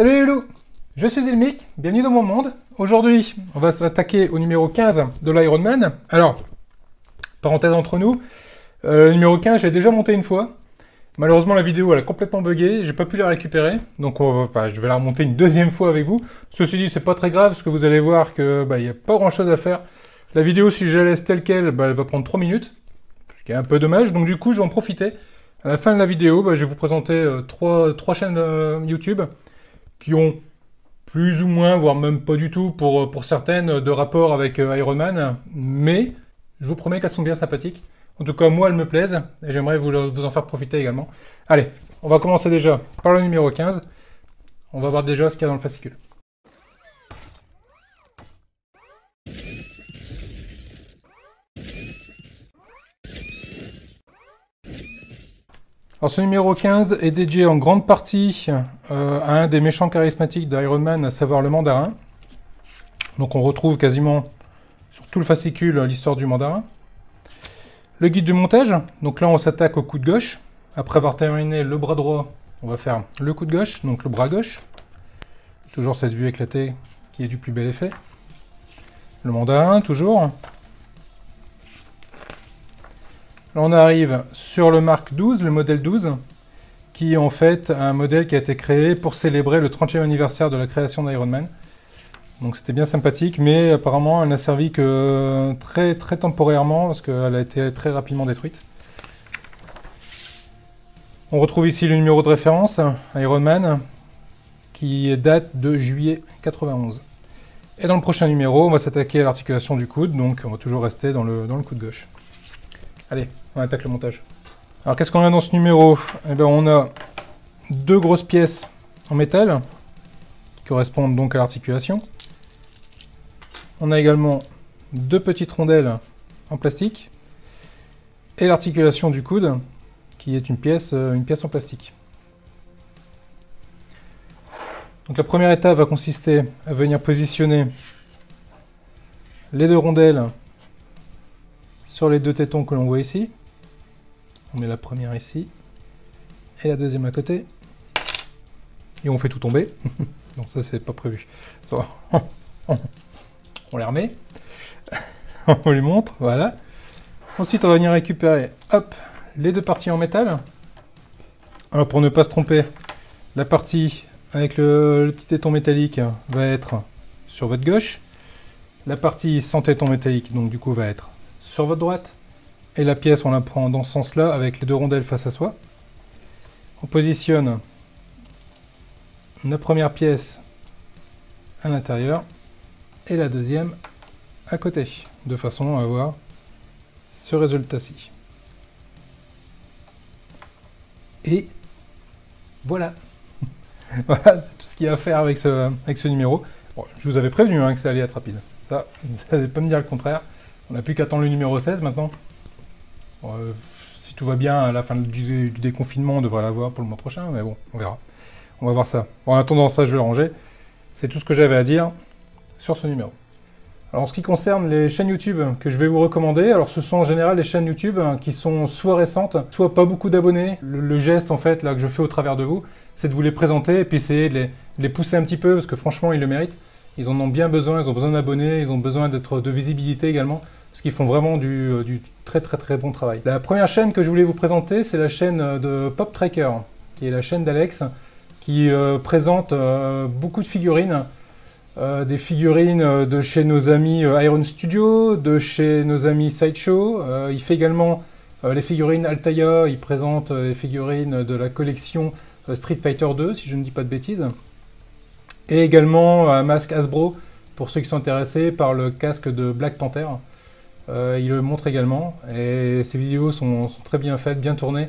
Salut les loulous, je suis Ilmic, bienvenue dans mon monde. Aujourd'hui, on va s'attaquer au numéro 15 de l'Ironman. Alors, parenthèse entre nous, le numéro 15, j'ai déjà monté une fois. Malheureusement, la vidéo, elle a complètement bugué, j'ai pas pu la récupérer. Donc, je vais la remonter une deuxième fois avec vous. Ceci dit, c'est pas très grave, parce que vous allez voir que il n'y a pas grand chose à faire. La vidéo, si je la laisse telle qu'elle, elle va prendre 3 minutes. Ce qui est un peu dommage, donc du coup, je vais en profiter. À la fin de la vidéo, je vais vous présenter trois chaînes YouTube qui ont plus ou moins, voire même pas du tout pour certaines, de rapport avec Ironman, mais je vous promets qu'elles sont bien sympathiques. En tout cas, moi, elles me plaisent, et j'aimerais vous en faire profiter également. Allez, on va commencer déjà par le numéro 15. On va voir déjà ce qu'il y a dans le fascicule. Alors ce numéro 15 est dédié en grande partie à un des méchants charismatiques d'Ironman, à savoir le mandarin. Donc on retrouve quasiment sur tout le fascicule l'histoire du mandarin. Le guide du montage, donc là on s'attaque au coup de gauche. Après avoir terminé le bras droit, on va faire le coup de gauche, donc le bras gauche. Toujours cette vue éclatée qui est du plus bel effet. Le mandarin, toujours. Là, on arrive sur le Mark 12, le modèle 12, qui est en fait un modèle qui a été créé pour célébrer le 30e anniversaire de la création d'Ironman. Donc c'était bien sympathique, mais apparemment elle n'a servi que très temporairement, parce qu'elle a été très rapidement détruite. On retrouve ici le numéro de référence, Ironman, qui date de juillet 91. Et dans le prochain numéro, on va s'attaquer à l'articulation du coude, donc on va toujours rester dans le coude gauche. Allez, on attaque le montage. Alors qu'est-ce qu'on a dans ce numéro? Eh bien, on a deux grosses pièces en métal, qui correspondent donc à l'articulation. On a également deux petites rondelles en plastique, et l'articulation du coude, qui est une pièce en plastique. Donc la première étape va consister à venir positionner les deux rondelles sur les deux tétons que l'on voit ici. On met la première ici et la deuxième à côté. Et on fait tout tomber. Donc ça c'est pas prévu. Ça, on les remet. On les montre, voilà. Ensuite on va venir récupérer hop, les deux parties en métal. Alors pour ne pas se tromper, la partie avec le petit téton métallique va être sur votre gauche. La partie sans téton métallique, donc du coup, va être sur votre droite. Et la pièce, on la prend dans ce sens-là, avec les deux rondelles face à soi. On positionne la première pièce à l'intérieur et la deuxième à côté, de façon à avoir ce résultat-ci. Et voilà. Voilà tout ce qu'il y a à faire avec ce numéro. Bon, je vous avais prévenu que ça allait être rapide. Ça, vous n'allez pas me dire le contraire. On n'a plus qu'à attendre le numéro 16 maintenant. Bon, si tout va bien, à la fin du déconfinement, on devrait l'avoir pour le mois prochain, mais bon, on verra. On va voir ça. Bon, en attendant ça, je vais le ranger. C'est tout ce que j'avais à dire sur ce numéro. Alors, en ce qui concerne les chaînes YouTube que je vais vous recommander, alors ce sont en général les chaînes YouTube qui sont soit récentes, soit pas beaucoup d'abonnés. Le geste, en fait, là, que je fais au travers de vous, c'est de vous les présenter et puis essayer de les pousser un petit peu, parce que franchement, ils le méritent. Ils en ont bien besoin, ils ont besoin d'abonnés, ils ont besoin de visibilité également, parce qu'ils font vraiment du très bon travail. La première chaîne que je voulais vous présenter, c'est la chaîne de Pop Tracker, qui est la chaîne d'Alex, qui présente beaucoup de figurines, des figurines de chez nos amis Iron Studio, de chez nos amis Sideshow. Il fait également les figurines Altaïa, il présente les figurines de la collection Street Fighter 2, si je ne dis pas de bêtises. Et également un masque Hasbro, pour ceux qui sont intéressés par le casque de Black Panther. Il le montre également, et ses vidéos sont très bien faites, bien tournées.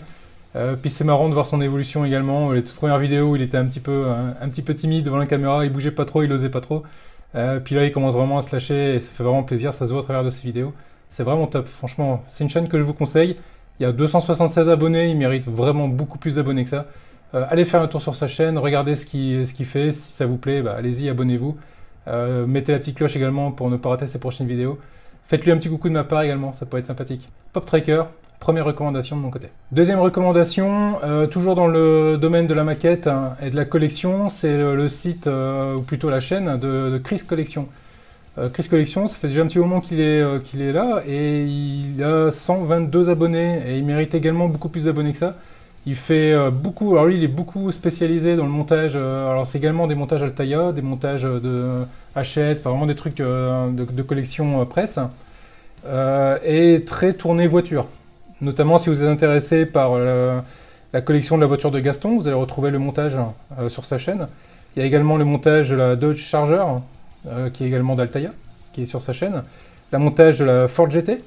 Puis c'est marrant de voir son évolution également. Les toutes premières vidéos, il était un petit peu timide devant la caméra, il bougeait pas trop, il osait pas trop. Puis là, il commence vraiment à se lâcher, et ça fait vraiment plaisir, ça se voit à travers de ses vidéos. C'est vraiment top, franchement, c'est une chaîne que je vous conseille. Il y a 276 abonnés, il mérite vraiment beaucoup plus d'abonnés que ça. Allez faire un tour sur sa chaîne, regardez ce qu'il fait, si ça vous plaît, allez-y, abonnez-vous. Mettez la petite cloche également pour ne pas rater ses prochaines vidéos. Faites-lui un petit coucou de ma part également, ça peut être sympathique. Pop Tracker, première recommandation de mon côté. Deuxième recommandation, toujours dans le domaine de la maquette et de la collection, c'est le site, ou plutôt la chaîne de Chris Collection. Chris Collection, ça fait déjà un petit moment qu'il est là, et il a 122 abonnés, et il mérite également beaucoup plus d'abonnés que ça. Il fait beaucoup, alors lui il est beaucoup spécialisé dans le montage, alors c'est également des montages Altaïa, des montages de Hachette, enfin vraiment des trucs de collection presse, et très tourné voiture. Notamment si vous êtes intéressé par la collection de la voiture de Gaston, vous allez retrouver le montage sur sa chaîne. Il y a également le montage de la Dodge Charger, qui est également d'Altaïa, qui est sur sa chaîne. Le montage de la Ford GT.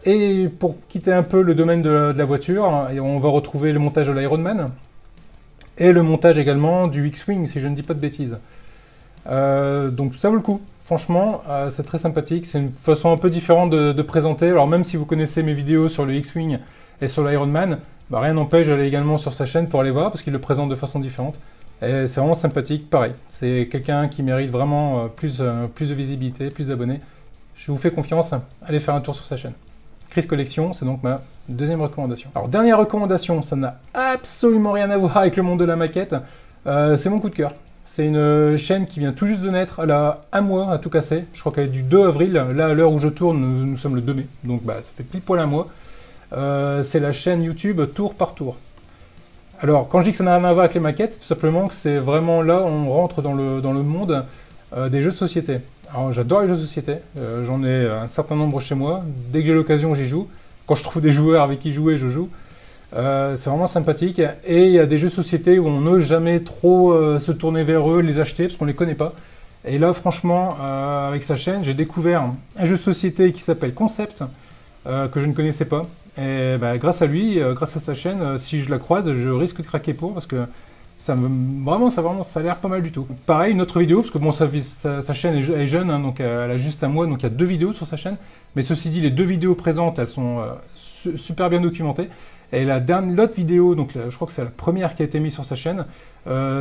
Et pour quitter un peu le domaine de la voiture, on va retrouver le montage de l'Ironman. Et le montage également du X-Wing, si je ne dis pas de bêtises. Donc ça vaut le coup. Franchement, c'est très sympathique. C'est une façon un peu différente de présenter. Alors même si vous connaissez mes vidéos sur le X-Wing et sur l'Ironman, bah, rien n'empêche d'aller également sur sa chaîne pour aller voir, parce qu'il le présente de façon différente. Et c'est vraiment sympathique, pareil. C'est quelqu'un qui mérite vraiment plus de visibilité, plus d'abonnés. Je vous fais confiance, allez faire un tour sur sa chaîne. Chris Collection, c'est donc ma deuxième recommandation. Alors dernière recommandation, ça n'a absolument rien à voir avec le monde de la maquette, c'est mon coup de cœur. C'est une chaîne qui vient tout juste de naître, elle a un mois à tout casser, je crois qu'elle est du 2 avril, là à l'heure où je tourne, nous sommes le 2 mai, donc bah, ça fait pile poil un mois. C'est la chaîne YouTube Tour par Tour. Alors quand je dis que ça n'a rien à voir avec les maquettes, c'est tout simplement que c'est vraiment là où on rentre dans le monde des jeux de société. Alors j'adore les jeux de société, j'en ai un certain nombre chez moi, dès que j'ai l'occasion j'y joue. Quand je trouve des joueurs avec qui jouer, je joue. C'est vraiment sympathique, et il y a des jeux de société où on n'ose jamais trop se tourner vers eux, les acheter, parce qu'on ne les connaît pas. Et là franchement, avec sa chaîne, j'ai découvert un jeu de société qui s'appelle Concept, que je ne connaissais pas. Et bah, grâce à lui, grâce à sa chaîne, si je la croise, je risque de craquer pour, parce que ça a l'air pas mal du tout. Pareil, une autre vidéo, parce que bon, sa chaîne est jeune, hein, donc elle a juste un mois, donc il y a 2 vidéos sur sa chaîne. Mais ceci dit, les 2 vidéos présentes, elles sont super bien documentées. Et l'autre vidéo, donc je crois que c'est la première qui a été mise sur sa chaîne,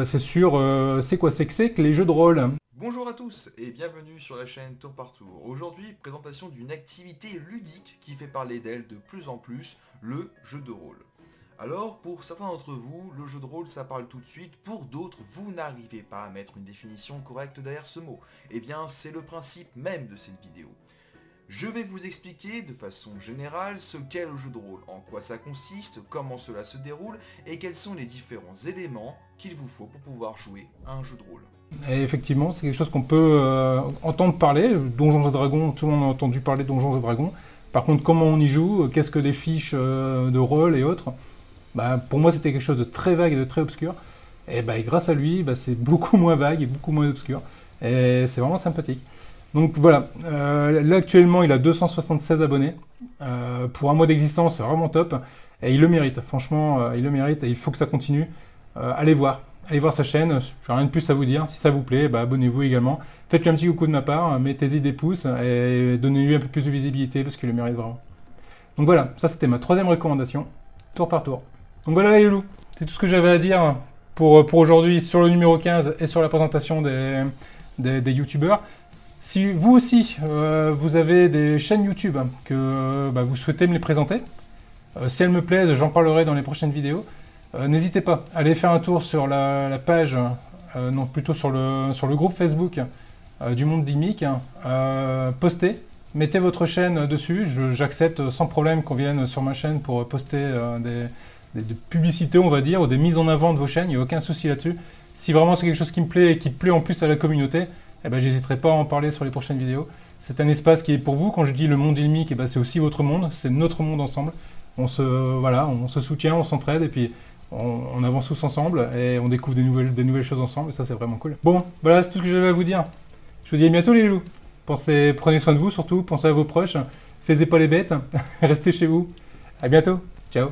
c'est sur c'est quoi c'est que les jeux de rôle. Bonjour à tous et bienvenue sur la chaîne Tour par Tour. Aujourd'hui, présentation d'une activité ludique qui fait parler d'elle de plus en plus, le jeu de rôle. Alors, pour certains d'entre vous, le jeu de rôle ça parle tout de suite, pour d'autres, vous n'arrivez pas à mettre une définition correcte derrière ce mot. Eh bien, c'est le principe même de cette vidéo. Je vais vous expliquer de façon générale ce qu'est le jeu de rôle, en quoi ça consiste, comment cela se déroule et quels sont les différents éléments qu'il vous faut pour pouvoir jouer à un jeu de rôle. Et effectivement, c'est quelque chose qu'on peut entendre parler. Donjons et Dragons, tout le monde a entendu parler de Donjons et Dragons. Par contre, comment on y joue, qu'est-ce que des fiches de rôle et autres, bah, pour moi c'était quelque chose de très vague et de très obscur. Et bah, grâce à lui, bah, c'est beaucoup moins vague et beaucoup moins obscur. Et c'est vraiment sympathique. Donc voilà, là actuellement il a 276 abonnés. Pour un mois d'existence, c'est vraiment top. Et il le mérite, franchement, il le mérite et il faut que ça continue. Allez voir sa chaîne, je n'ai rien de plus à vous dire. Si ça vous plaît, bah, abonnez-vous également. Faites-lui un petit coucou de ma part, mettez-y des pouces et donnez-lui un peu plus de visibilité parce qu'il le mérite vraiment. Donc voilà, ça c'était ma troisième recommandation, tour par tour. Donc voilà les loulous, c'est tout ce que j'avais à dire pour aujourd'hui sur le numéro 15 et sur la présentation des youtubeurs. Si vous aussi, vous avez des chaînes YouTube que bah, vous souhaitez me les présenter, si elles me plaisent, j'en parlerai dans les prochaines vidéos. N'hésitez pas, allez faire un tour sur la page, non plutôt sur le groupe Facebook du Monde d'Imic, postez, mettez votre chaîne dessus, j'accepte sans problème qu'on vienne sur ma chaîne pour poster des publicités on va dire, ou des mises en avant de vos chaînes, il n'y a aucun souci là-dessus. Si vraiment c'est quelque chose qui me plaît et qui plaît en plus à la communauté, eh ben, j'hésiterai pas à en parler sur les prochaines vidéos. C'est un espace qui est pour vous, quand je dis le monde Ilmic, eh ben, c'est aussi votre monde, c'est notre monde ensemble. On se soutient, on s'entraide et puis on avance tous ensemble et on découvre des nouvelles choses ensemble et ça c'est vraiment cool. Bon, voilà c'est tout ce que j'avais à vous dire. Je vous dis à bientôt les loulous. Prenez soin de vous surtout, pensez à vos proches, faites pas les bêtes, restez chez vous. À bientôt, ciao.